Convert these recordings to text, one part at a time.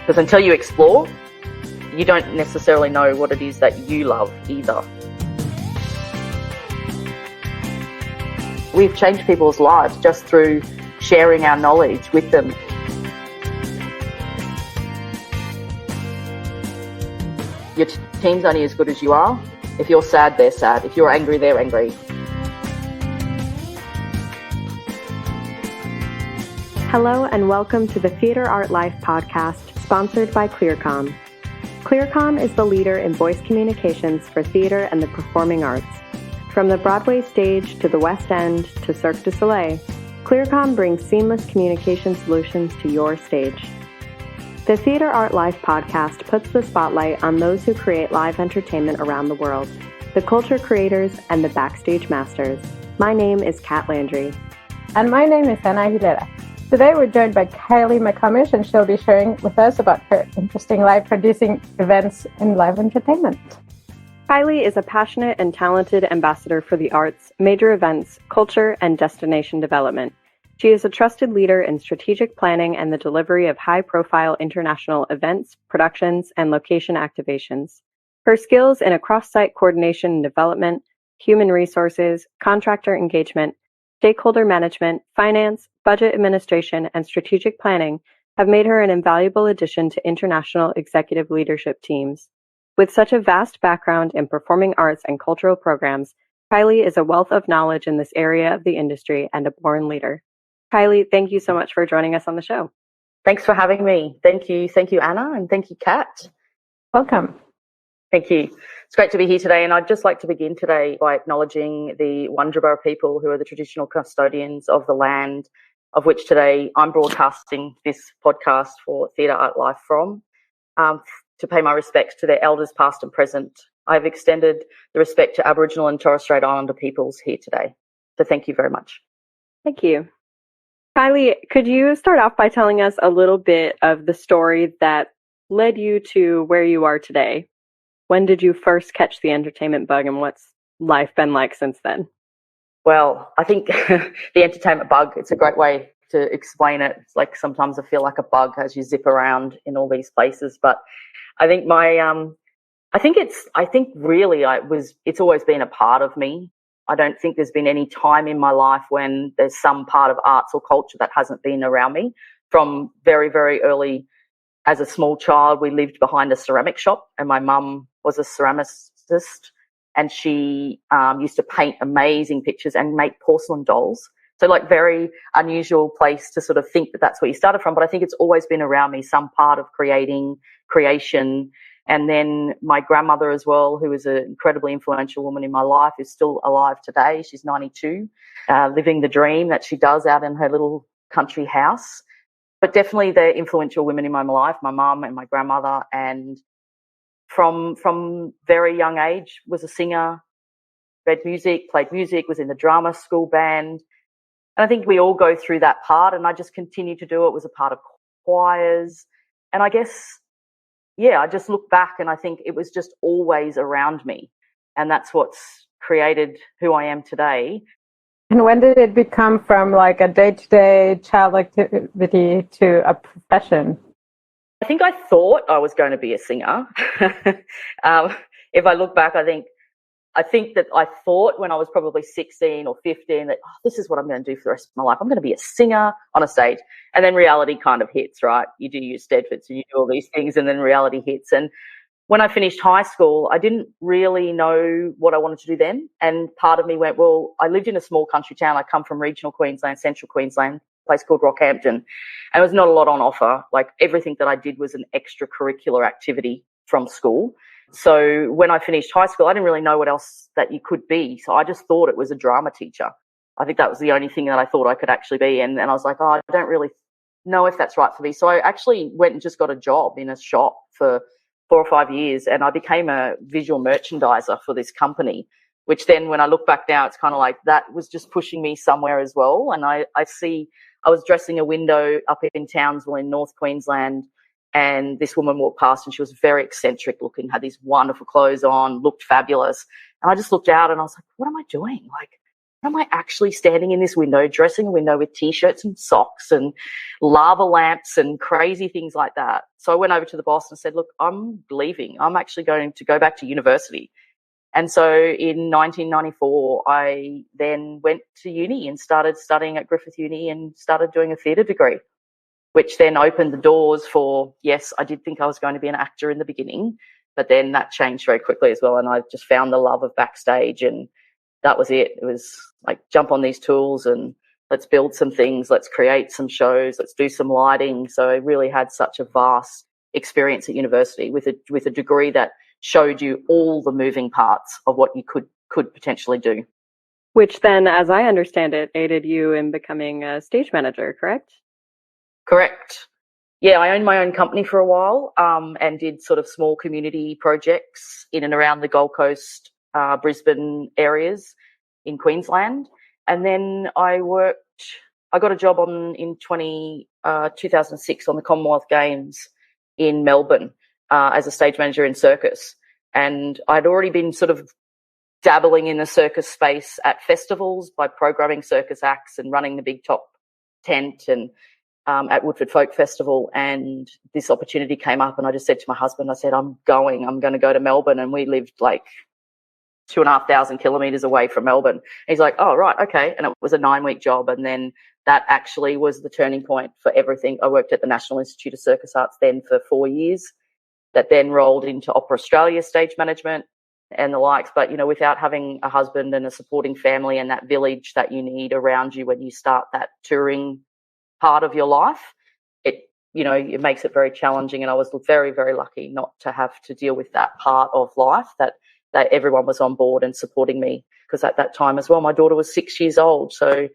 Because until you explore, you don't necessarily know what it is that you love either. We've changed people's lives just through sharing our knowledge with them. Your team's only as good as you are. If you're sad, they're sad. If you're angry, they're angry. Hello and welcome to the Theatre Art Life podcast, sponsored by ClearComm. ClearComm is the leader in voice communications for theatre and the performing arts. From the Broadway stage to the West End to Cirque du Soleil, ClearComm brings seamless communication solutions to your stage. The Theatre Art Life podcast puts the spotlight on those who create live entertainment around the world, the culture creators and the backstage masters. My name is Kat Landry. And my name is Ana Aguilera. Today we're joined by Kylie McOmish, and she'll be sharing with us about her interesting live producing events in live entertainment. Kylie is a passionate and talented ambassador for the arts, major events, culture, and destination development. She is a trusted leader in strategic planning and the delivery of high-profile international events, productions, and location activations. Her skills in cross-site coordination and development, human resources, contractor engagement, stakeholder management, finance, budget administration, and strategic planning have made her an invaluable addition to international executive leadership teams. With such a vast background in performing arts and cultural programs, Kylie is a wealth of knowledge in this area of the industry and a born leader. Kylie, thank you so much for joining us on the show. Thanks for having me. Thank you, Anna, and thank you, Kat. Welcome. Thank you. It's great to be here today, and I'd just like to begin today by acknowledging the Wundjabara people who are the traditional custodians of the land of which today I'm broadcasting this podcast for Theatre Art Life from, to pay my respects to their elders past and present. I've extended the respect to Aboriginal and Torres Strait Islander peoples here today. So thank you very much. Thank you. Kylie, could you start off by telling us a little bit of the story that led you to where you are today? When did you first catch the entertainment bug, and what's life been like since then? Well, I think the entertainment bug, it's a great way to explain it. It's like sometimes I feel like a bug as you zip around in all these places. But I think it's always been a part of me. I don't think there's been any time in my life when there's some part of arts or culture that hasn't been around me. From very, very early, as a small child, we lived behind a ceramic shop, and my mum was a ceramicist, and she used to paint amazing pictures and make porcelain dolls. So like very unusual place to sort of think that that's where you started from. But I think it's always been around me, some part of creation. And then my grandmother as well, who is an incredibly influential woman in my life, is still alive today. She's 92, living the dream that she does out in her little country house. But definitely the influential women in my life, my mum and my grandmother, and from very young age was a singer, read music, played music, was in the drama school band. And I think we all go through that part, and I just continued to do it, was a part of choirs. And I guess, I just look back and I think it was just always around me. And that's what's created who I am today. And when did it become from like a day-to-day child activity to a profession? I think I thought I was going to be a singer. If I look back, I think that I thought when I was probably 16 or 15 that this is what I'm going to do for the rest of my life. I'm going to be a singer on a stage. And then reality kind of hits, right? You do your Stedfords and you do all these things, and then reality hits. And when I finished high school, I didn't really know what I wanted to do then. And part of me went, well, I lived in a small country town. I come from regional Queensland, central Queensland, a place called Rockhampton. And there was not a lot on offer. Like everything that I did was an extracurricular activity from school. So when I finished high school, I didn't really know what else that you could be. So I just thought it was a drama teacher. I think that was the only thing that I thought I could actually be. And I was like, I don't really know if that's right for me. So I actually went and just got a job in a shop for 4 or 5 years, and I became a visual merchandiser for this company, which then when I look back now, it's kind of like that was just pushing me somewhere as well. And I was dressing a window up in Townsville in North Queensland, and this woman walked past and she was very eccentric looking, had these wonderful clothes on, looked fabulous. And I just looked out and I was like, what am I doing? Like, am I actually standing in this window, dressing a window with T-shirts and socks and lava lamps and crazy things like that? So I went over to the boss and said, look, I'm leaving. I'm actually going to go back to university. And so in 1994, I then went to uni and started studying at Griffith Uni and started doing a theatre degree, which then opened the doors for, yes, I did think I was going to be an actor in the beginning, but then that changed very quickly as well. And I just found the love of backstage, and that was it. It was like, jump on these tools and let's build some things. Let's create some shows. Let's do some lighting. So I really had such a vast experience at university with a degree that showed you all the moving parts of what you could potentially do. Which then, as I understand it, aided you in becoming a stage manager, correct? Correct. Yeah, I owned my own company for a while, and did sort of small community projects in and around the Gold Coast, Brisbane areas in Queensland. And then I got a job in 2006 on the Commonwealth Games in Melbourne as a stage manager in circus. And I'd already been sort of dabbling in the circus space at festivals by programming circus acts and running the big top tent and at Woodford Folk Festival. And this opportunity came up, and I just said to my husband, I said, I'm going to go to Melbourne. And we lived like 2,500 kilometres away from Melbourne. And he's like, oh, right, okay. And it was a 9-week job. And then that actually was the turning point for everything. I worked at the National Institute of Circus Arts then for 4 years. That then rolled into Opera Australia stage management and the likes. But, without having a husband and a supporting family and that village that you need around you when you start that touring part of your life, it makes it very challenging. And I was very, very lucky not to have to deal with that part of life, that everyone was on board and supporting me. Because at that time as well, my daughter was 6 years old. So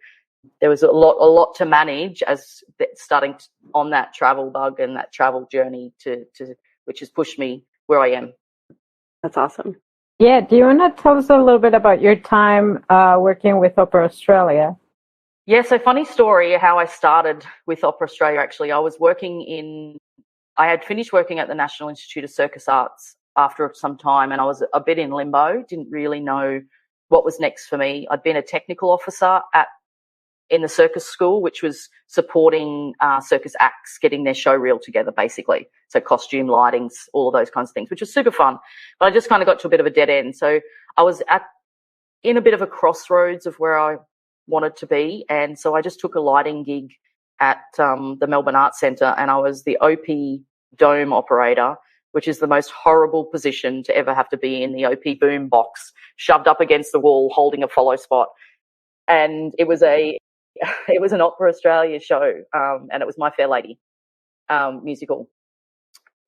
there was a lot to manage as starting on that travel bug and that travel journey to which has pushed me where I am. That's awesome. Yeah, do you want to tell us a little bit about your time working with Opera Australia? Yeah, so funny story how I started with Opera Australia. Actually, I had finished working at the National Institute of Circus Arts after some time, and I was a bit in limbo, didn't really know what was next for me. I'd been a technical officer in the circus school, which was supporting circus acts getting their show reel together, basically. So costume, lightings, all of those kinds of things, which was super fun. But I just kind of got to a bit of a dead end. So I was in a bit of a crossroads of where I wanted to be. And so I just took a lighting gig at the Melbourne Arts Centre, and I was the OP dome operator, which is the most horrible position to ever have to be in, the OP boom box, shoved up against the wall, holding a follow spot. And it was an Opera Australia show, and it was My Fair Lady musical.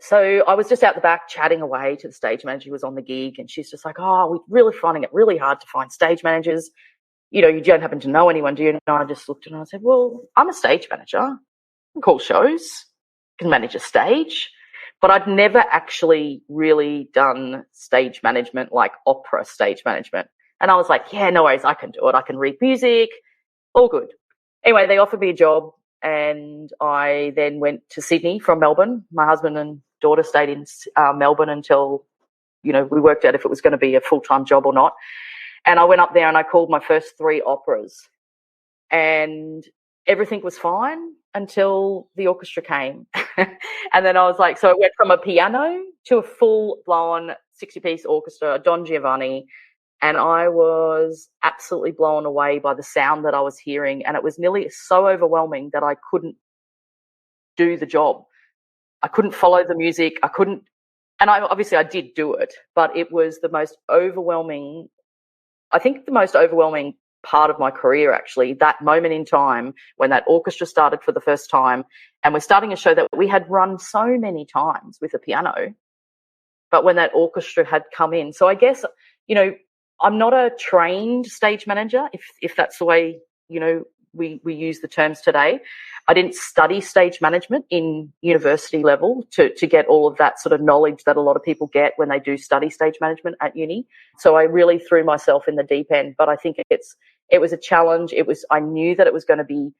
So I was just out the back chatting away to the stage manager who was on the gig, and she's just like, oh, we're really finding it really hard to find stage managers. You don't happen to know anyone, do you? And I just looked at her and I said, well, I'm a stage manager. I can call shows, can manage a stage. But I'd never actually really done stage management, like opera stage management. And I was like, yeah, no worries, I can do it. I can read music, all good. Anyway, they offered me a job, and I then went to Sydney from Melbourne. My husband and daughter stayed in Melbourne until, we worked out if it was going to be a full-time job or not. And I went up there and I called my first 3 operas, and everything was fine until the orchestra came. And then I was like, so it went from a piano to a full-blown 60-piece orchestra, Don Giovanni. And I was absolutely blown away by the sound that I was hearing. And it was nearly so overwhelming that I couldn't do the job. I couldn't follow the music. And obviously I did do it, but it was the most overwhelming part of my career, actually, that moment in time when that orchestra started for the first time. And we're starting a show that we had run so many times with a piano, but when that orchestra had come in. So I guess, I'm not a trained stage manager, if that's the way, we use the terms today. I didn't study stage management in university level to get all of that sort of knowledge that a lot of people get when they do study stage management at uni. So I really threw myself in the deep end, but I think it was a challenge. I knew that it was going to be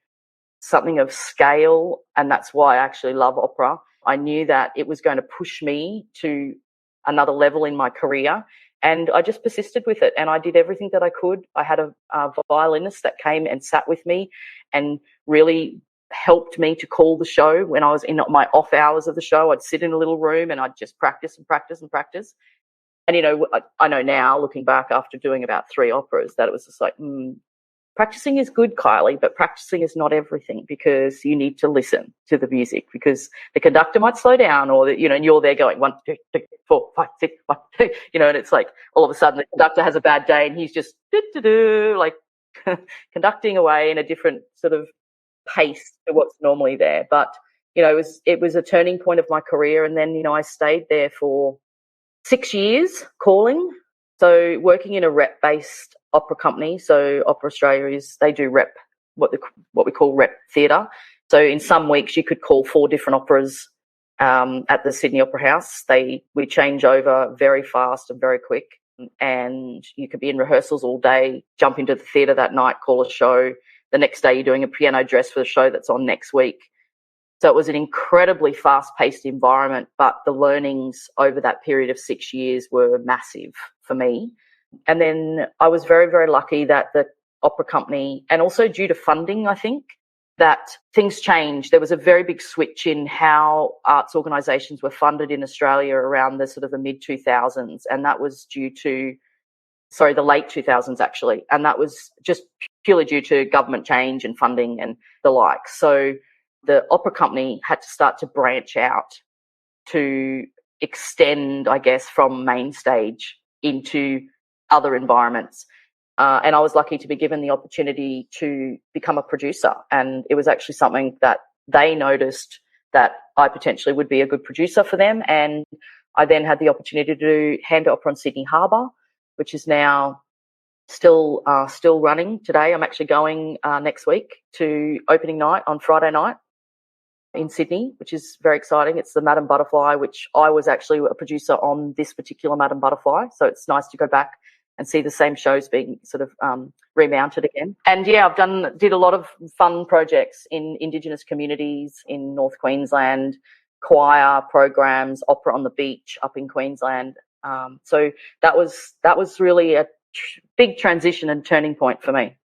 something of scale, and that's why I actually love opera. I knew that it was going to push me to another level in my career. And I just persisted with it, and I did everything that I could. I had a violinist that came and sat with me and really helped me to call the show. When I was in my off hours of the show, I'd sit in a little room and I'd just practice and practice and practice. And, I know now, looking back after doing about 3 operas, that it was just like, practicing is good, Kylie, but practicing is not everything, because you need to listen to the music, because the conductor might slow down, or, and you're there going 1, 2, 3, 4, 5, 6, 1, 2, and it's like all of a sudden the conductor has a bad day and he's just like conducting away in a different sort of pace to what's normally there. But, it was a turning point of my career. And then, I stayed there for 6 years calling. So working in a rep-based opera company. So Opera Australia they do rep, what we call rep theatre. So in some weeks you could call 4 different operas at the Sydney Opera House. We change over very fast and very quick, and you could be in rehearsals all day, jump into the theatre that night, call a show. The next day you're doing a piano dress for the show that's on next week. So it was an incredibly fast-paced environment, but the learnings over that period of 6 years were massive for me. And then I was very, very lucky that the opera company, and also due to funding, I think, that things changed. There was a very big switch in how arts organisations were funded in Australia around the sort of the mid-2000s, and that was due to, the late 2000s actually, and that was just purely due to government change and funding and the like. So the opera company had to start to branch out to extend, I guess, from main stage into other environments. And I was lucky to be given the opportunity to become a producer. And it was actually something that they noticed that I potentially would be a good producer for them. And I then had the opportunity to do Hand Opera on Sydney Harbour, which is now still running today. I'm actually going next week to opening night on Friday night in Sydney, which is very exciting. It's the Madame Butterfly, which I was actually a producer on this particular Madame Butterfly. So it's nice to go back and see the same shows being sort of remounted again. And yeah, did a lot of fun projects in Indigenous communities in North Queensland, choir programs, opera on the beach up in Queensland. So that was really a big transition and turning point for me.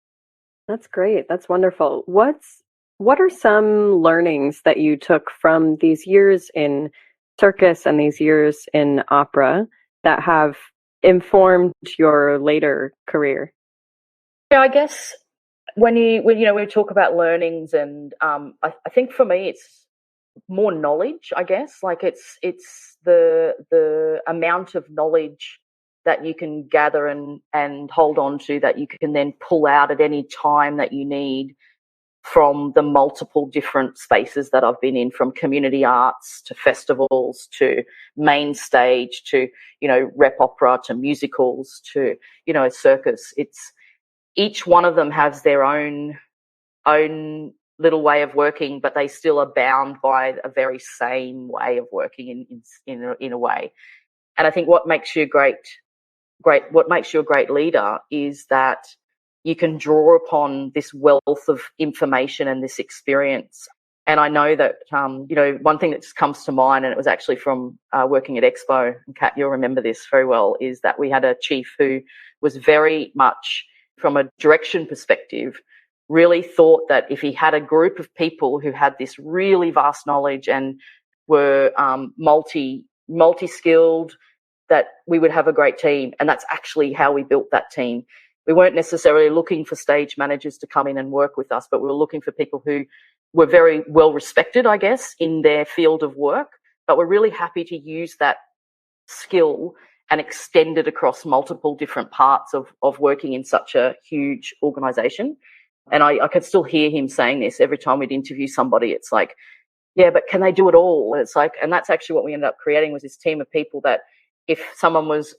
That's great. That's wonderful. What are some learnings that you took from these years in circus and these years in opera that have informed your later career? Yeah, I guess when we talk about learnings, and I think for me it's more knowledge. I guess like it's the amount of knowledge that you can gather and hold on to, that you can then pull out at any time that you need from the multiple different spaces that I've been in, from community arts to festivals to main stage to, rep opera to musicals to, circus. It's each one of them has their own little way of working, but they still are bound by a very same way of working in a way. And I think what makes you a great leader is that you can draw upon this wealth of information and this experience. And I know that, one thing that just comes to mind, and it was actually from working at Expo, and Kat, you'll remember this very well, is that we had a chief who was very much, from a direction perspective, really thought that if he had a group of people who had this really vast knowledge and were multi-skilled, that we would have a great team. And that's actually how we built that team. We weren't necessarily looking for stage managers to come in and work with us, but we were looking for people who were very well respected, I guess, in their field of work, but were really happy to use that skill and extend it across multiple different parts of working in such a huge organisation. And I could still hear him saying this every time we'd interview somebody. It's like, yeah, but can they do it all? And it's like, and that's actually what we ended up creating, was this team of people that if someone was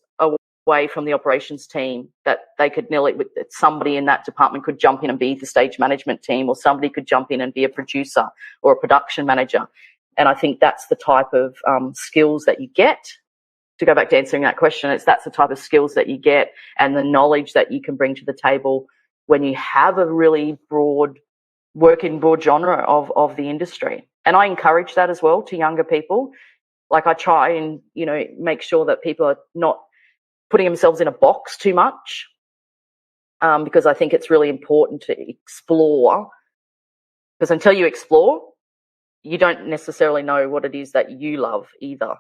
away from the operations team, that they could that somebody in that department could jump in and be the stage management team, or somebody could jump in and be a producer or a production manager. And I think that's the type of skills that you get. To go back to answering that question, that's the type of skills that you get and the knowledge that you can bring to the table when you have a really broad genre of the industry. And I encourage that as well to younger people. Like I try and, make sure that people are not putting themselves in a box too much, because I think it's really important to explore, because until you explore, you don't necessarily know what it is that you love either.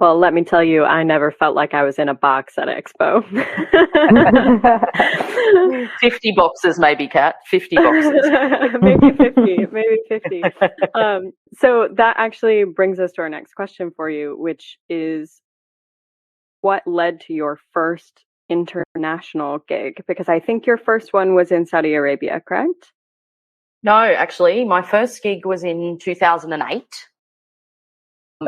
Well, let me tell you, I never felt like I was in a box at Expo. 50 boxes maybe, Kat. 50 boxes. Maybe 50. Maybe 50. So that actually brings us to our next question for you, which is, what led to your first international gig? Because I think your first one was in Saudi Arabia, correct? No, actually, my first gig was in 2008.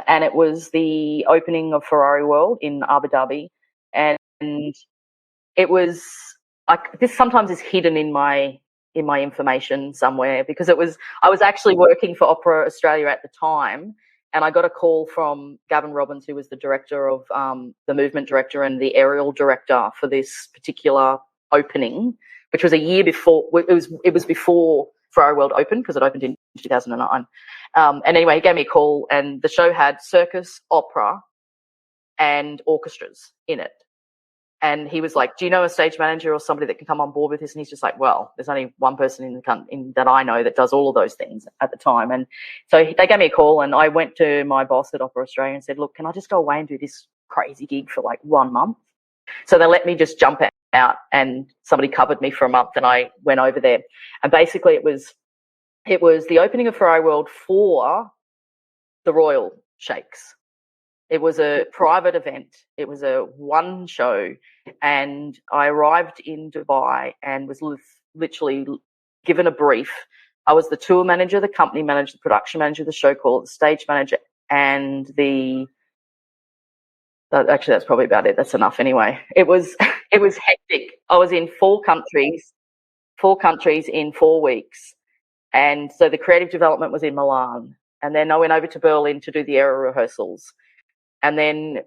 And it was the opening of Ferrari World in Abu Dhabi. And it was like, this sometimes is hidden in my information somewhere, because I was actually working for Opera Australia at the time, and I got a call from Gavin Robbins, who was the director of the movement director and the aerial director for this particular opening, which was a year before. It was before Ferrari World opened, because it opened in 2009. And anyway, he gave me a call, and the show had circus, opera, and orchestras in it. And he was like, do you know a stage manager or somebody that can come on board with this? And he's just like, well, there's only one person that I know that does all of those things at the time. And so they gave me a call, and I went to my boss at Opera Australia and said, look, can I just go away and do this crazy gig for like 1 month? So they let me just jump out, and somebody covered me for a month, and I went over there. And basically it was the opening of Ferrari World for the Royal Sheikhs. It was a private event. It was a one show, and I arrived in Dubai and was literally given a brief. I was the tour manager, the company manager, the production manager, the show caller, the stage manager, and actually that's probably about it. That's enough anyway. It was hectic. I was in 4 countries in 4 weeks. And so the creative development was in Milan. And then I went over to Berlin to do the aero rehearsals. And then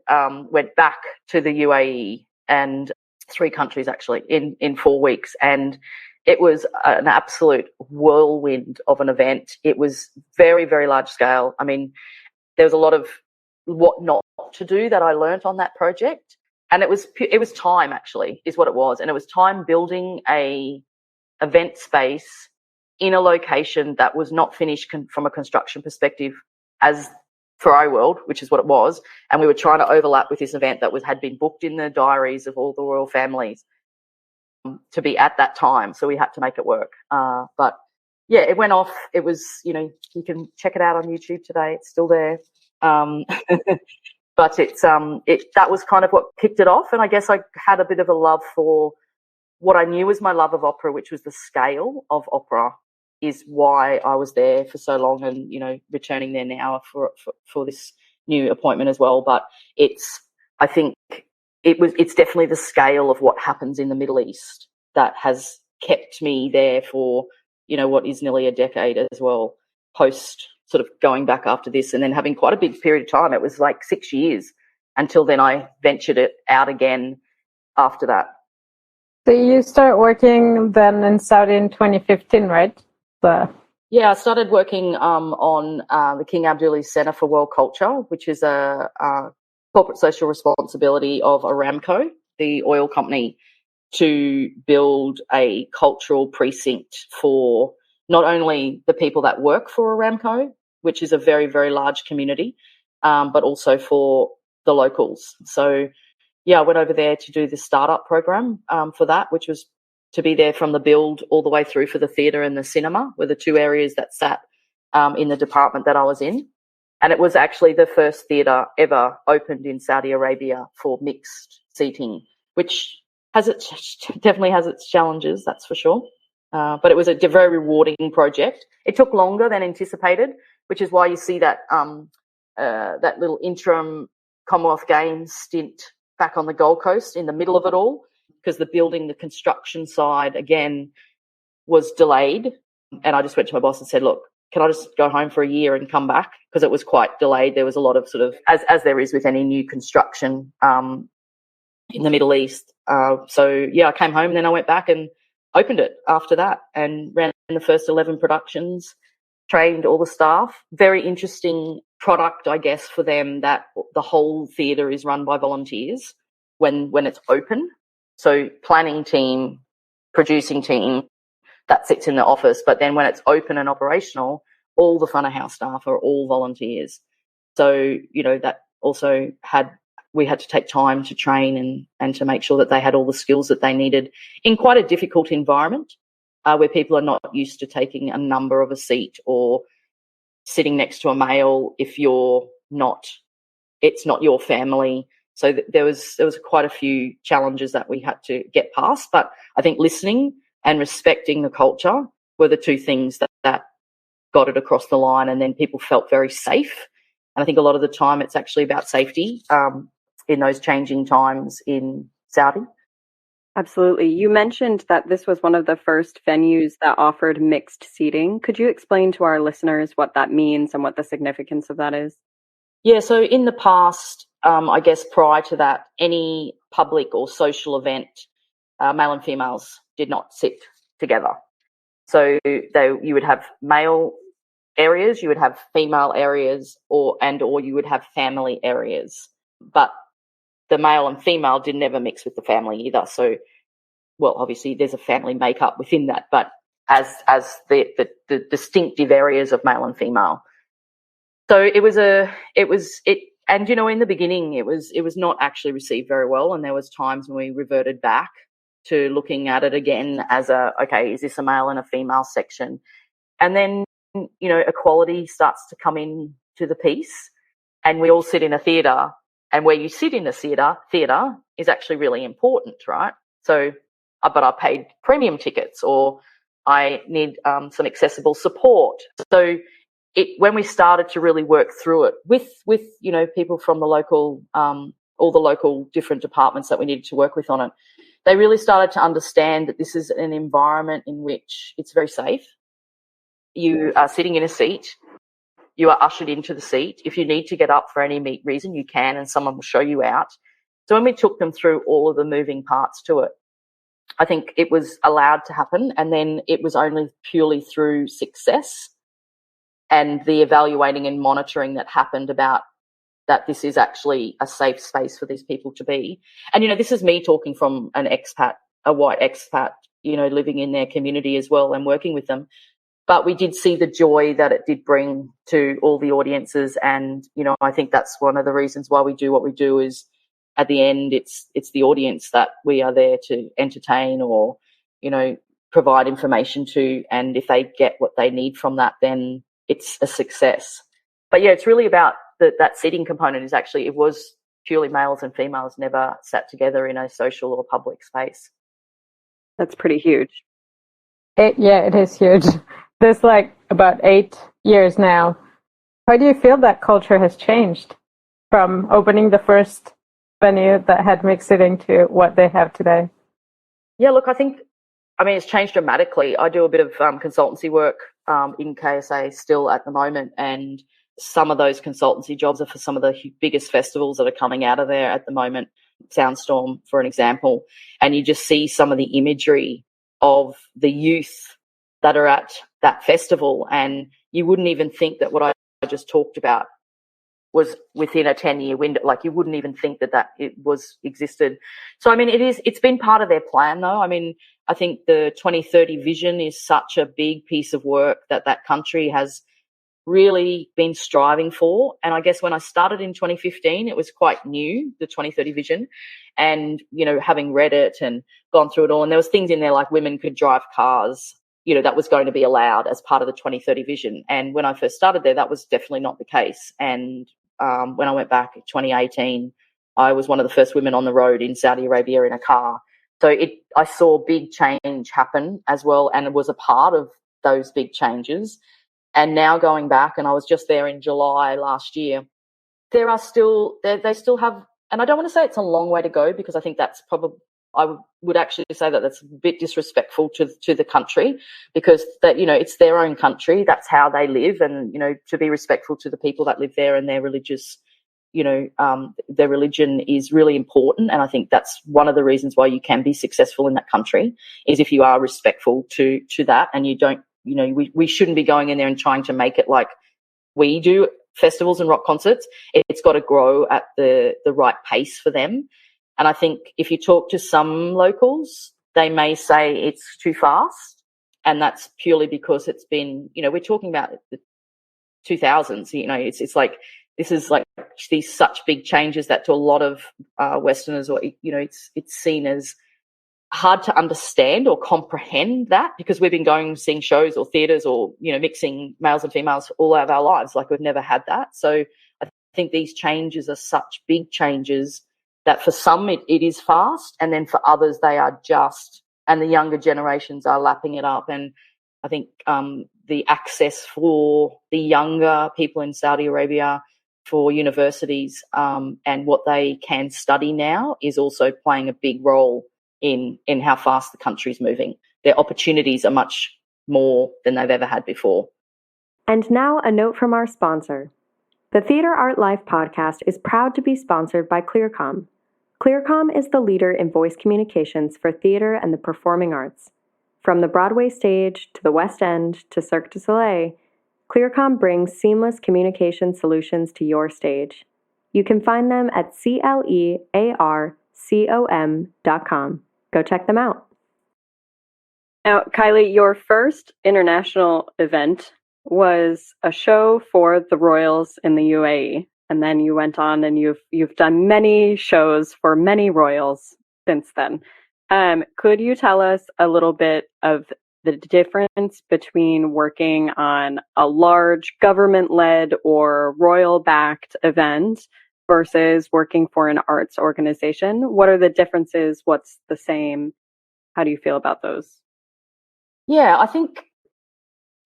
went back to the UAE, and 3 countries actually in 4 weeks. And it was an absolute whirlwind of an event. It was very, very large scale. I mean, there was a lot of what not to do that I learnt on that project. And it was time, actually, is what it was. And it was time building a event space in a location that was not finished from a construction perspective as Ferrari World, which is what it was. And we were trying to overlap with this event that had been booked in the diaries of all the royal families to be at that time. So we had to make it work. But yeah, it went off. It was, you can check it out on YouTube today. It's still there. But that was kind of what kicked it off. And I guess I had a bit of a love for what I knew was my love of opera, which was the scale of opera, is why I was there for so long, and returning there now for this new appointment as well. But I think it's definitely the scale of what happens in the Middle East that has kept me there for what is nearly a decade as well, post sort of going back after this, and then having quite a big period of time. It was like 6 years until then I ventured it out again after that. So you started working then in Saudi in 2015, right? Yeah, I started working on the King Abdulaziz Centre for World Culture, which is a corporate social responsibility of Aramco, the oil company, to build a cultural precinct for not only the people that work for Aramco, which is a very, very large community, but also for the locals. So, yeah, I went over there to do the startup program for that, which was to be there from the build all the way through for the theatre and the cinema, were the 2 areas that sat in the department that I was in. And it was actually the first theatre ever opened in Saudi Arabia for mixed seating, which definitely has its challenges, that's for sure. But it was a very rewarding project. It took longer than anticipated, which is why you see that that little interim Commonwealth Games stint back on the Gold Coast in the middle of it all, because the construction side, again, was delayed. And I just went to my boss and said, look, can I just go home for a year and come back? Because it was quite delayed. There was a lot of sort of, as there is with any new construction in the Middle East. So, yeah, I came home and then I went back and opened it after that and ran the first 11 productions, trained all the staff. Very interesting product, I guess, for them, that the whole theatre is run by volunteers. when it's open. So planning team, producing team, that sits in the office. But then when it's open and operational, all the front of house staff are all volunteers. So, that also we had to take time to train and to make sure that they had all the skills that they needed in quite a difficult environment where people are not used to taking a number of a seat or sitting next to a male if it's not your family. So there was quite a few challenges that we had to get past. But I think listening and respecting the culture were the two things that got it across the line, and then people felt very safe. And I think a lot of the time it's actually about safety in those changing times in Saudi. Absolutely. You mentioned that this was one of the first venues that offered mixed seating. Could you explain to our listeners what that means and what the significance of that is? Yeah, so in the past, I guess prior to that, any public or social event, male and females did not sit together. So you would have male areas, you would have female areas, or you would have family areas. But the male and female didn't ever mix with the family either. So, well, obviously there's a family makeup within that, but as the distinctive areas of male and female. So in the beginning it was not actually received very well, and there was times when we reverted back to looking at it again as is this a male and a female section? And then, equality starts to come in to the piece, and we all sit in a theatre, and where you sit in a theatre is actually really important, right? So, but I paid premium tickets, or I need some accessible support. So when we started to really work through it with people from the local, all the local different departments that we needed to work with on it, they really started to understand that this is an environment in which it's very safe. You are sitting in a seat. You are ushered into the seat. If you need to get up for any reason, you can, and someone will show you out. So when we took them through all of the moving parts to it, I think it was allowed to happen, and then it was only purely through success and the evaluating and monitoring that happened about that this is actually a safe space for these people to be. And, this is me talking from an expat, a white expat, living in their community as well and working with them. But we did see the joy that it did bring to all the audiences. And, I think that's one of the reasons why we do what we do is at the end, it's the audience that we are there to entertain or, provide information to. And if they get what they need from that, then it's a success. But yeah, it's really about that seating component is actually, it was purely males and females never sat together in a social or public space. That's pretty huge. It is huge. There's about 8 years now. How do you feel that culture has changed from opening the first venue that had mixed seating to what they have today? Yeah, look, it's changed dramatically. I do a bit of consultancy work in KSA still at the moment, and some of those consultancy jobs are for some of the biggest festivals that are coming out of there at the moment, Soundstorm, for an example, and you just see some of the imagery of the youth that are at that festival, and you wouldn't even think that what I just talked about was within a 10-year window. You wouldn't even think that it existed. So, it's been part of their plan though. I think the 2030 vision is such a big piece of work that country has really been striving for. And I guess when I started in 2015, it was quite new, the 2030 vision, and, having read it and gone through it all, and there was things in there like women could drive cars, that was going to be allowed as part of the 2030 vision. And when I first started there, that was definitely not the case. And when I went back in 2018, I was one of the first women on the road in Saudi Arabia in a car. So I saw big change happen as well, and it was a part of those big changes. And now going back, and I was just there in July last year, they still have, and I don't want to say it's a long way to go, because I think that's probably, I would actually say that that's a bit disrespectful to the country, because that, it's their own country. That's how they live. And, to be respectful to the people that live there and their religious, their religion is really important. And I think that's one of the reasons why you can be successful in that country, is if you are respectful to that, and you don't, we shouldn't be going in there and trying to make it like we do festivals and rock concerts. It's got to grow at the right pace for them. And I think if you talk to some locals, they may say it's too fast. And that's purely because it's been, we're talking about the 2000s, it's like, this is like these such big changes that to a lot of Westerners, or, it's seen as hard to understand or comprehend that, because we've been seeing shows or theatres or, mixing males and females all of our lives. Like, we've never had that. So I think these changes are such big changes that for some it is fast, and then for others they are just, and the younger generations are lapping it up. And I think the access for the younger people in Saudi Arabia for universities and what they can study now is also playing a big role in how fast the country's moving. Their opportunities are much more than they've ever had before. And now a note from our sponsor. The Theatre Art Life podcast is proud to be sponsored by ClearComm. ClearComm is the leader in voice communications for theater and the performing arts. From the Broadway stage to the West End to Cirque du Soleil, ClearComm brings seamless communication solutions to your stage. You can find them at ClearComm.com. Go check them out. Now, Kylie, your first international event was a show for the royals in the UAE, and then you went on and you've done many shows for many royals since then. Could you tell us a little bit of the difference between working on a large government-led or royal-backed event versus working for an arts organization? What are the differences? What's the same? How do you feel about those? Yeah, I think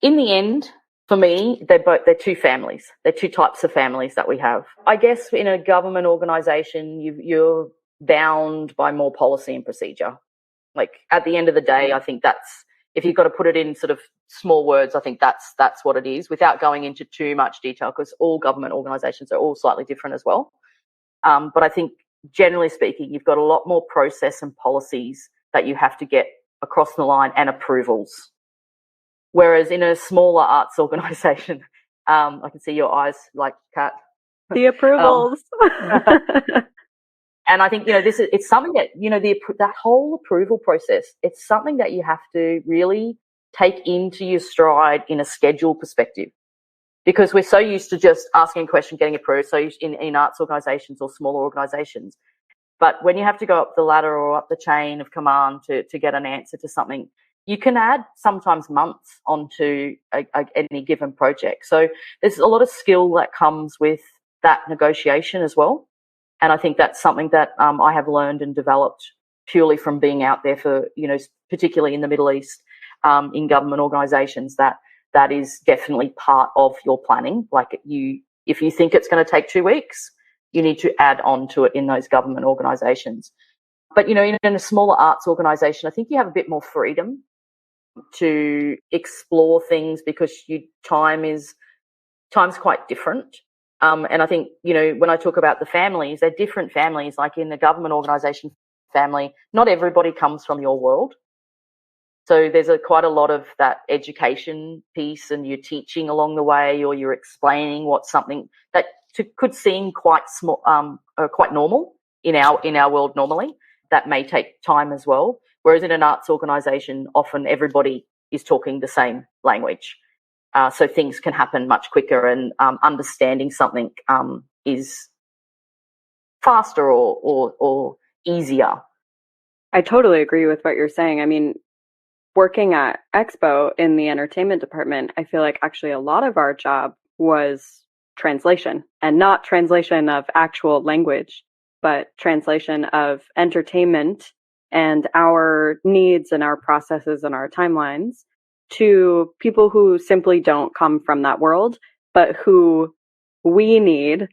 in the end, for me, they're two families. They're two types of families that we have. I guess in a government organisation, you're bound by more policy and procedure. Like, at the end of the day, I think that's, if you've got to put it in sort of small words, I think that's what it is, without going into too much detail, because all government organisations are all slightly different as well. But I think, generally speaking, you've got a lot more process and policies that you have to get across the line, and approvals. Whereas in a smaller arts organisation, I can see your eyes like, Kat. The approvals. And I think, it's something that, that whole approval process, it's something that you have to really take into your stride in a schedule perspective, because we're so used to just asking a question, getting approved. So in arts organisations or smaller organisations. But when you have to go up the ladder or up the chain of command to get an answer to something, you can add sometimes months onto any given project. So there's a lot of skill that comes with that negotiation as well. And I think that's something that I have learned and developed purely from being out there for, particularly in the Middle East, in government organisations, that is definitely part of your planning. Like, if you think it's going to take 2 weeks, you need to add on to it in those government organisations. But, in a smaller arts organisation, I think you have a bit more freedom to explore things, because time's quite different. And I think, when I talk about the families, they're different families. Like, in the government organisation family, not everybody comes from your world. So there's quite a lot of that education piece, and you're teaching along the way, or you're explaining what's something that could seem quite small, quite normal in our world normally. That may take time as well. Whereas in an arts organisation, often everybody is talking the same language. So things can happen much quicker, and understanding something is faster or easier. I totally agree with what you're saying. I mean, working at Expo in the entertainment department, I feel like actually a lot of our job was translation, and not translation of actual language, but translation of entertainment and our needs and our processes and our timelines to people who simply don't come from that world, but who we need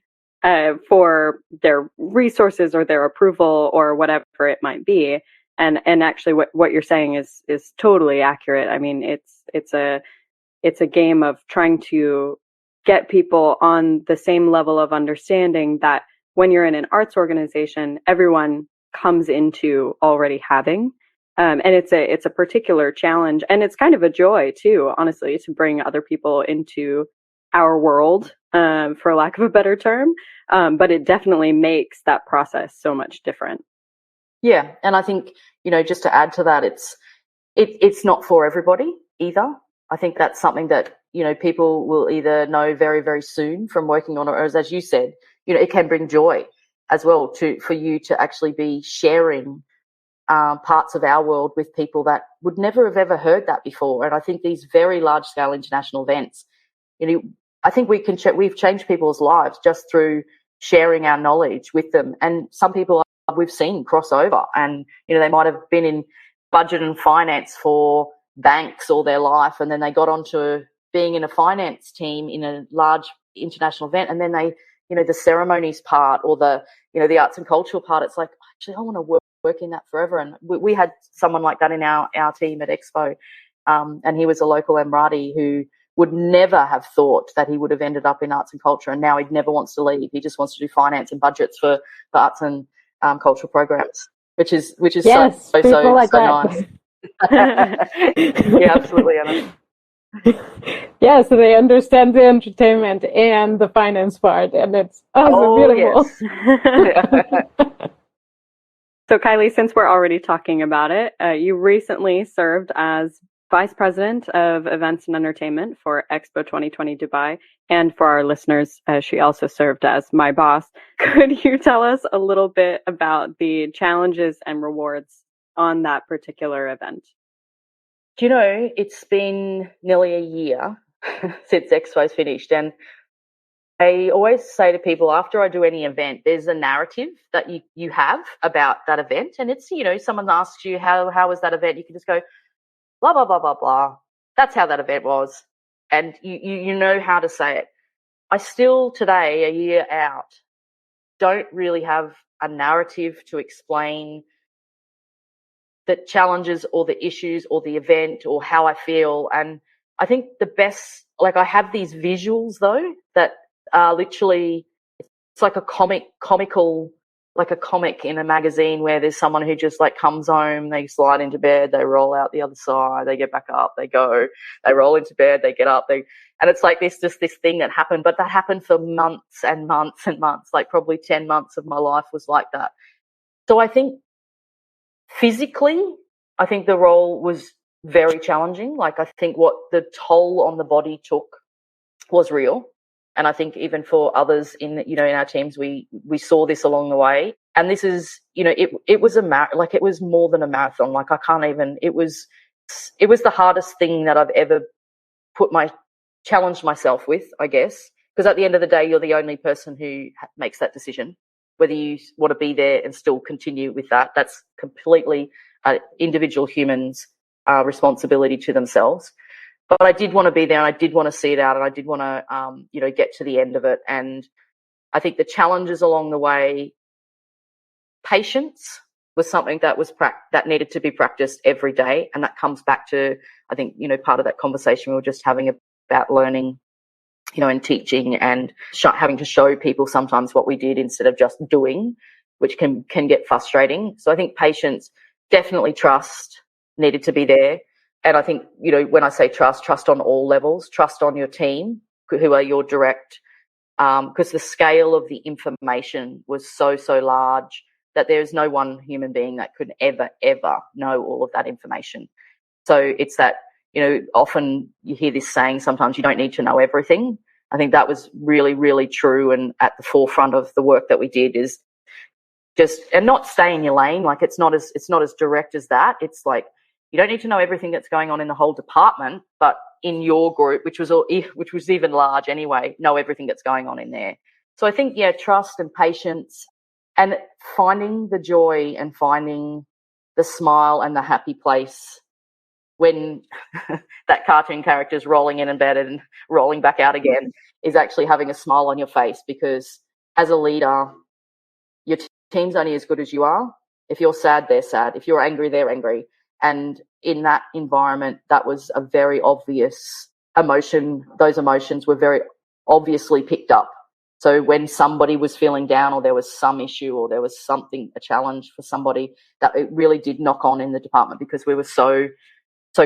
for their resources or their approval or whatever it might be. And actually what you're saying is totally accurate. I mean, it's a game of trying to get people on the same level of understanding that when you're in an arts organization, everyone comes into already having. And it's a particular challenge, and it's kind of a joy too, honestly, to bring other people into our world, for lack of a better term. But it definitely makes that process so much different. Yeah, and I think, just to add to that, it's not for everybody either. I think that's something that, people will either know very, very soon from working on it, or as you said, it can bring joy as well for you to actually be sharing parts of our world with people that would never have ever heard that before. And I think these very large scale international events, I think we've changed people's lives just through sharing our knowledge with them. And some people we've seen cross over, and they might have been in budget and finance for banks all their life, and then they got onto being in a finance team in a large international event, and then they, the ceremonies part or the arts and cultural part, it's like, actually I want to work in that forever. And we had someone like that in our team at Expo, and he was a local Emirati who would never have thought that he would have ended up in arts and culture, and now he never wants to leave. He just wants to do finance and budgets for arts and cultural programs, which is yes, so like nice. Yeah, absolutely, Anna. Yeah, so they understand the entertainment and the finance part, and it's beautiful. Yes. So Kylie, since we're already talking about it, you recently served as Vice President of Events and Entertainment for Expo 2020 Dubai. And for our listeners, she also served as my boss. Could you tell us a little bit about the challenges and rewards on that particular event? Do you know, it's been nearly a year since Expo's finished, and I always say to people after I do any event, there's a narrative that you have about that event, and it's, someone asks you how was that event, you can just go blah blah blah blah blah. That's how that event was, and you know how to say it. I still today, a year out, don't really have a narrative to explain the challenges or the issues or the event or how I feel. And I think the best, I have these visuals though that are literally, it's like a comical, like a comic in a magazine where there's someone who just comes home, they slide into bed, they roll out the other side, they get back up, they go, they roll into bed, they get up, and it's like this thing that happened, but that happened for months and months and months, probably 10 months of my life was like that. So I think physically, I think the role was very challenging. I think what the toll on the body took was real. And I think even for others in our teams, we saw this along the way. And this is, it was it was more than a marathon. I can't even, it was the hardest thing that I've ever challenged myself with, I guess. Because at the end of the day, you're the only person who makes that decision, whether you want to be there and still continue with that. That's completely individual humans' responsibility to themselves. But I did want to be there, and I did want to see it out, and I did want to, get to the end of it. And I think the challenges along the way, patience was something that that needed to be practiced every day, and that comes back to, I think, part of that conversation we were just having about learning, and teaching, and having to show people sometimes what we did instead of just doing, which can get frustrating. So I think patience, definitely trust needed to be there. And I think, when I say trust on all levels, trust on your team, who are your direct, because the scale of the information was so large that there's no one human being that could ever know all of that information. So it's that, often you hear this saying, sometimes you don't need to know everything. I think that was really, really true, and at the forefront of the work that we did is just, and not stay in your lane. It's not as direct as that. It's you don't need to know everything that's going on in the whole department, but in your group, which was even large anyway, know everything that's going on in there. So I think, trust and patience, and finding the joy and finding the smile and the happy place when that cartoon character is rolling in bed and rolling back out again, is actually having a smile on your face. Because as a leader, your team's only as good as you are. If you're sad, they're sad. If you're angry, they're angry. And in that environment, that was a very obvious emotion. Those emotions were very obviously picked up. So when somebody was feeling down, or there was some issue, or there was a challenge for somebody, that it really did knock on in the department, because we were so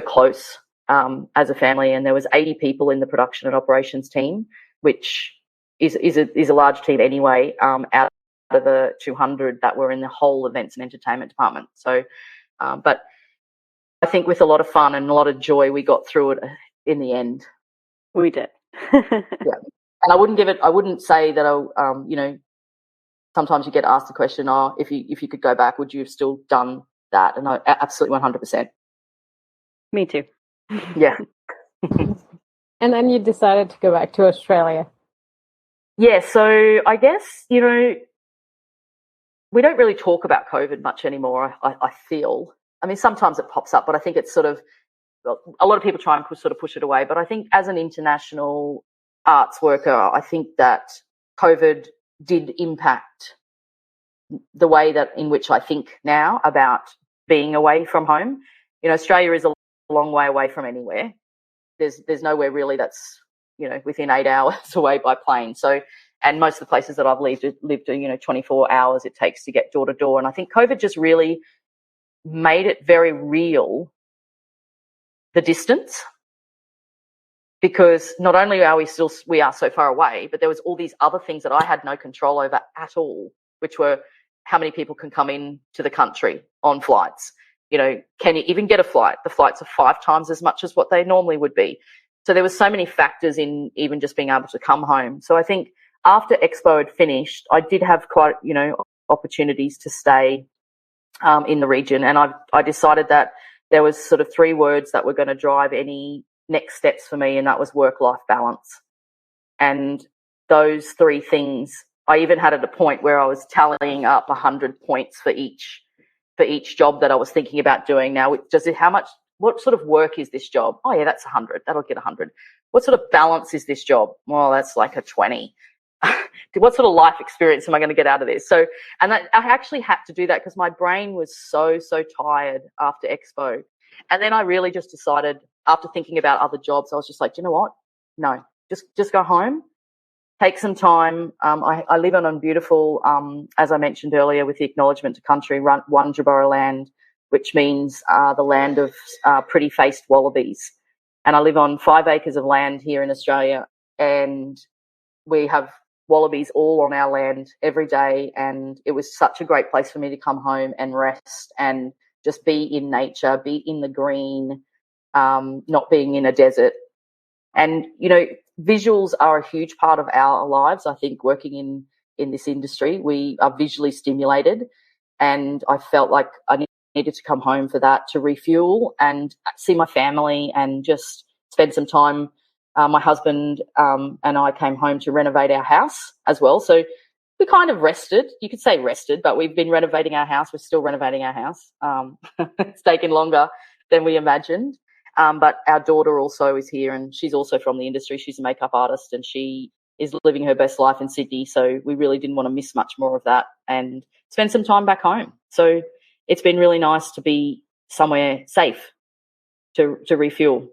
close as a family. And there was 80 people in the production and operations team, which is a large team anyway, out of the 200 that were in the whole events and entertainment department. So, but I think with a lot of fun and a lot of joy, we got through it in the end. We did. Yeah. And I wouldn't say that, you know, sometimes you get asked the question, oh, if you could go back, would you have still done that? And I absolutely 100%. Me too. Yeah. And then you decided to go back to Australia. Yeah, so I guess, you know, we don't really talk about COVID much anymore, I feel. I mean, sometimes it pops up, but I think it's sort of, a lot of people try and push it away. But I think as an international arts worker, I think that COVID did impact the way that in which I think now about being away from home. You know, Australia is a long way away from anywhere. There's nowhere really that's, you know, within 8 hours away by plane. So, and most of the places that I've lived, you know, 24 hours it takes to get door to door. And I think COVID just really made it very real, the distance, because not only are we are so far away, but there was all these other things that I had no control over at all, which were how many people can come in to the country on flights. You know, can you even get a flight? The flights are 5 times as much as what they normally would be. So there were so many factors in even just being able to come home. So I think after Expo had finished, I did have quite, you know, opportunities to stay in the region. And I decided that there was sort of 3 words that were going to drive any next steps for me, and that was work-life balance. And those 3 things, I even had at a point where I was tallying up 100 points for each job that I was thinking about doing. Now, what sort of work is this job? Oh yeah, that's 100. That'll get 100. What sort of balance is this job? Well, that's like a 20. What sort of life experience am I going to get out of this? So, and I actually had to do that because my brain was so tired after Expo. And then I really just decided, after thinking about other jobs, I was just like, do you know what? No, just go home, take some time. I live on a beautiful, as I mentioned earlier, with the acknowledgement to country, Wunjabara land, which means the land of pretty-faced wallabies. And I live on 5 acres of land here in Australia, and we have wallabies all on our land every day. And it was such a great place for me to come home and rest and just be in nature, be in the green, not being in a desert. And, you know, visuals are a huge part of our lives. I think working in this industry, we are visually stimulated, and I felt like I needed to come home for that, to refuel and see my family and just spend some time. My husband and I came home to renovate our house as well. So we kind of rested. You could say rested, but we've been renovating our house. We're still renovating our house. It's taken longer than we imagined. But our daughter also is here, and she's also from the industry. She's a makeup artist, and she is living her best life in Sydney. So we really didn't want to miss much more of that and spend some time back home. So it's been really nice to be somewhere safe to refuel.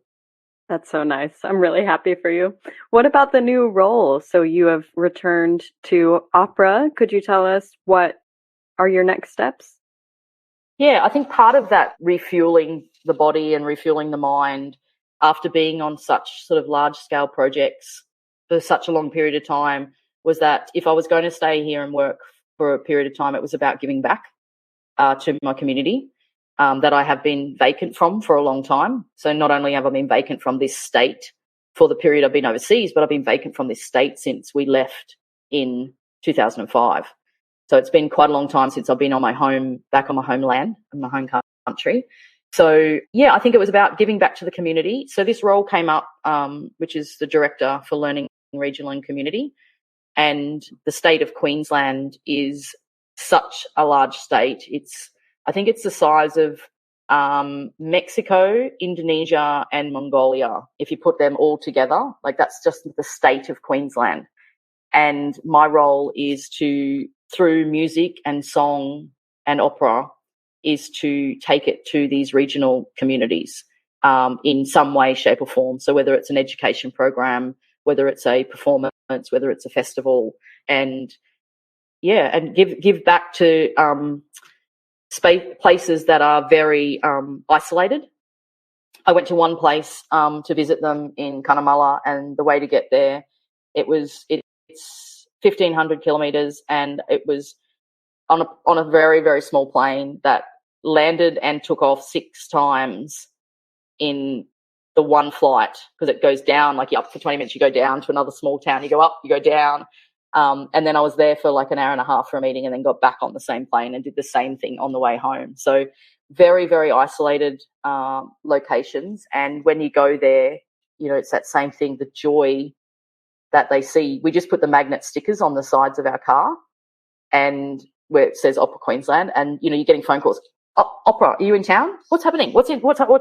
That's so nice. I'm really happy for you. What about the new role? So you have returned to opera. Could you tell us what are your next steps? Yeah, I think part of that refueling the body and refueling the mind after being on such sort of large scale projects for such a long period of time was that if I was going to stay here and work for a period of time, it was about giving back to my community that I have been vacant from for a long time. So not only have I been vacant from this state for the period I've been overseas, but I've been vacant from this state since we left in 2005. So it's been quite a long time since I've been back on my homeland, in my home country. So, yeah, I think it was about giving back to the community. So this role came up, which is the Director for Learning, Regional and Community. And the state of Queensland is such a large state. I think it's the size of Mexico, Indonesia and Mongolia. If you put them all together, like that's just the state of Queensland. And my role is through music and song and opera, is to take it to these regional communities in some way, shape or form. So whether it's an education program, whether it's a performance, whether it's a festival, and give back to places that are very isolated. I went to one place to visit them in Cunnamulla, and the way to get there, it's 1,500 kilometres, and it was on a very, very small plane that landed and took off 6 times in the one flight, because it goes down, like you're up for 20 minutes, you go down to another small town, you go up, you go down. And then I was there for like an hour and a half for a meeting and then got back on the same plane and did the same thing on the way home. So very, very isolated locations. And when you go there, you know, it's that same thing, the joy that they see. We just put the magnet stickers on the sides of our car and where it says Opera Queensland, and, you know, you're getting phone calls. Opera, are you in town? What's happening? What's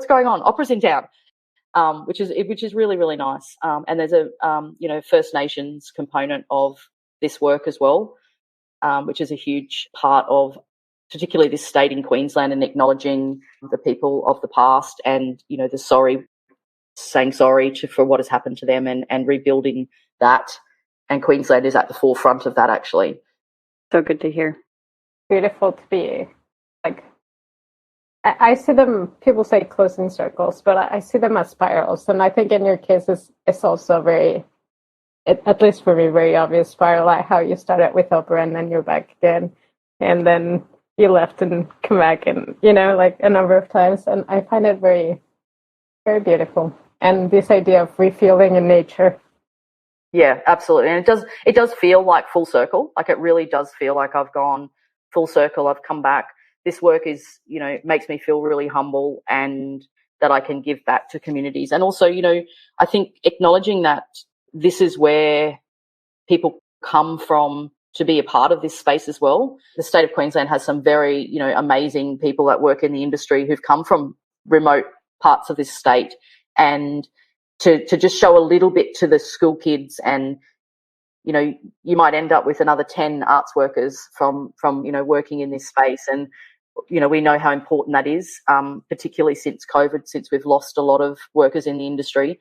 going on? Opera's in town. Which is really, really nice. And there's a you know, First Nations component of this work as well, which is a huge part of particularly this state in Queensland, and acknowledging the people of the past, and, you know, saying sorry for what has happened to them, and rebuilding that. And Queensland is at the forefront of that, actually. So good to hear. Beautiful to be, like, I see them, people say closing circles, but I see them as spirals. And I think in your case, it's also very, at least for me, very obvious spiral, like how you started with opera and then you're back again. And then you left and come back, and, you know, like a number of times. And I find it very, very beautiful. And this idea of refueling in nature. Yeah, absolutely. And it does feel like full circle. Like, it really does feel like I've gone full circle. I've come back. This work is, you know, makes me feel really humble, and that I can give back to communities. And also, you know, I think acknowledging that this is where people come from to be a part of this space as well. The state of Queensland has some very, you know, amazing people that work in the industry who've come from remote parts of this state, and to just show a little bit to the school kids. And, you know, you might end up with another 10 arts workers from, you know, working in this space. And, you know, we know how important that is, particularly since COVID, since we've lost a lot of workers in the industry.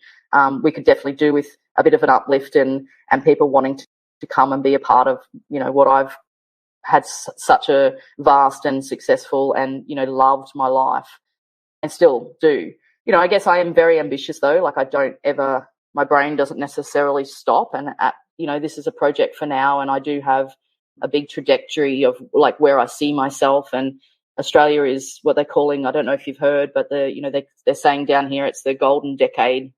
We could definitely do with a bit of an uplift, and people wanting to come and be a part of, you know, what I've had such a vast and successful and, you know, loved my life, and still do. You know, I guess I am very ambitious though. Like, my brain doesn't necessarily stop. And, you know, this is a project for now, and I do have a big trajectory of like where I see myself. And Australia is what they're calling, I don't know if you've heard, but they're saying down here it's the golden decade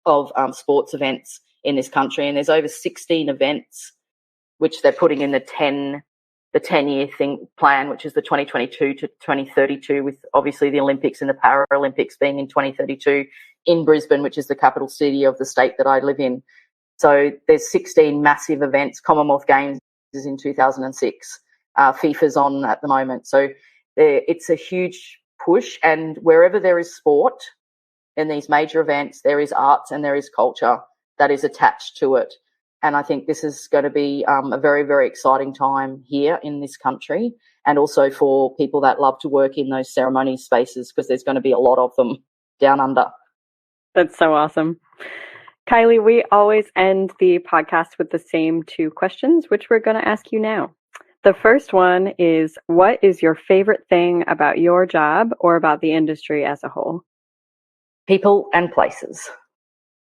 of sports events in this country. And there's over 16 events which they're putting in the 10-year plan, which is the 2022 to 2032, with obviously the Olympics and the Paralympics being in 2032 in Brisbane, which is the capital city of the state that I live in. So there's 16 massive events. Commonwealth Games is in 2006. FIFA's on at the moment. So it's a huge push, and wherever there is sport in these major events, there is arts and there is culture that is attached to it. And I think this is going to be a very, very exciting time here in this country, and also for people that love to work in those ceremony spaces, because there's going to be a lot of them down under. That's so awesome. Kylie, we always end the podcast with the same 2 questions, which we're going to ask you now. The first one is, what is your favorite thing about your job or about the industry as a whole? People and places.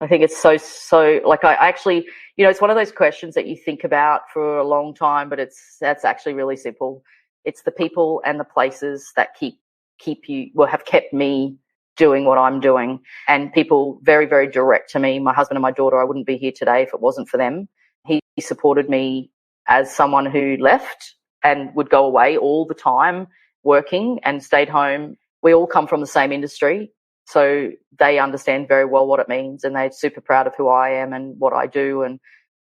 I think it's so like, I actually, you know, it's one of those questions that you think about for a long time, but that's actually really simple. It's the people and the places that have kept me doing what I'm doing. And people very, very direct to me. My husband and my daughter, I wouldn't be here today if it wasn't for them. He supported me as someone who left and would go away all the time working and stayed home. We all come from the same industry, so they understand very well what it means, and they're super proud of who I am and what I do,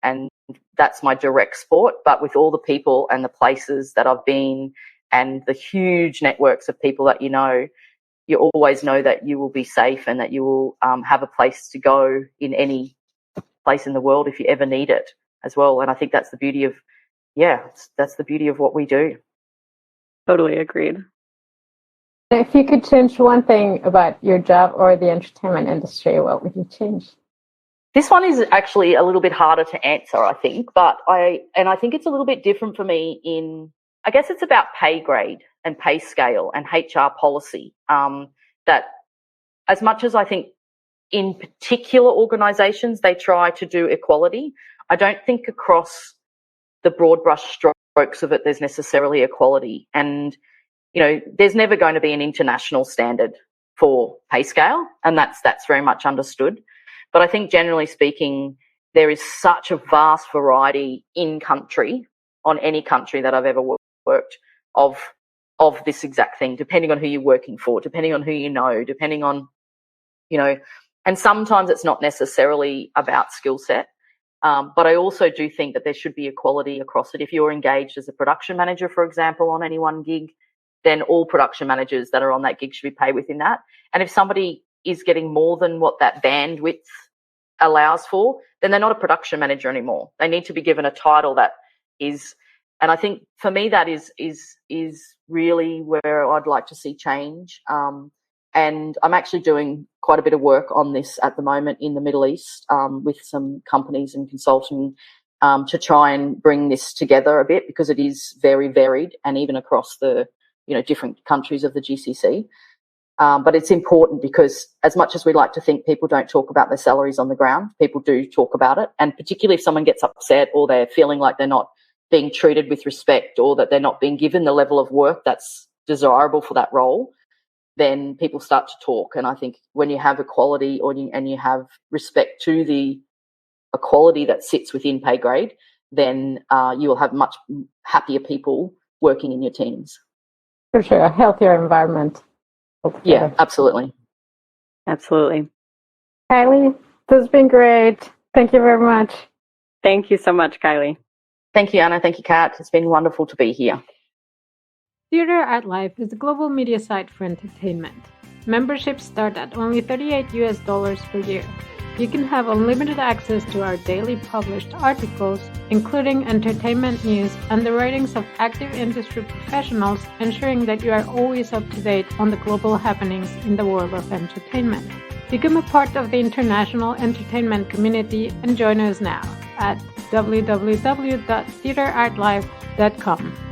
and that's my direct support. But with all the people and the places that I've been and the huge networks of people that you know always know that you will be safe, and that you will have a place to go in any place in the world if you ever need it as well. And I think that's the beauty of, that's the beauty of what we do. Totally agreed. If you could change one thing about your job or the entertainment industry, what would you change? This one is actually a little bit harder to answer, I think, but I think it's a little bit different for me I guess it's about pay grade and pay scale and HR policy. That as much as I think in particular organisations they try to do equality, I don't think across the broad brush stroke strokes of it, there's necessarily equality. And, there's never going to be an international standard for pay scale, and that's very much understood. But I think generally speaking, there is such a vast variety in country, on any country that I've ever worked, of this exact thing, depending on who you're working for, depending on who you know, depending on, and sometimes it's not necessarily about skill set. But I also do think that there should be equality across it. If you're engaged as a production manager, for example, on any one gig, then all production managers that are on that gig should be paid within that. And if somebody is getting more than what that bandwidth allows for, then they're not a production manager anymore. They need to be given a title that is, and I think for me that is really where I'd like to see change. And I'm actually doing quite a bit of work on this at the moment in the Middle East with some companies and consulting to try and bring this together a bit, because it is very varied, and even across the different countries of the GCC. But it's important because as much as we like to think people don't talk about their salaries on the ground, people do talk about it. And particularly if someone gets upset or they're feeling like they're not being treated with respect, or that they're not being given the level of work that's desirable for that role, then people start to talk. And I think when you have equality and you have respect to the equality that sits within pay grade, then you will have much happier people working in your teams. For sure, a healthier environment. Yeah, absolutely. Absolutely. Kylie, this has been great. Thank you very much. Thank you so much, Kylie. Thank you, Anna. Thank you, Kat. It's been wonderful to be here. Theatre Art Live is a global media site for entertainment. Memberships start at only $38 per year. You can have unlimited access to our daily published articles, including entertainment news and the writings of active industry professionals, ensuring that you are always up to date on the global happenings in the world of entertainment. Become a part of the international entertainment community and join us now at www.theatreartlive.com.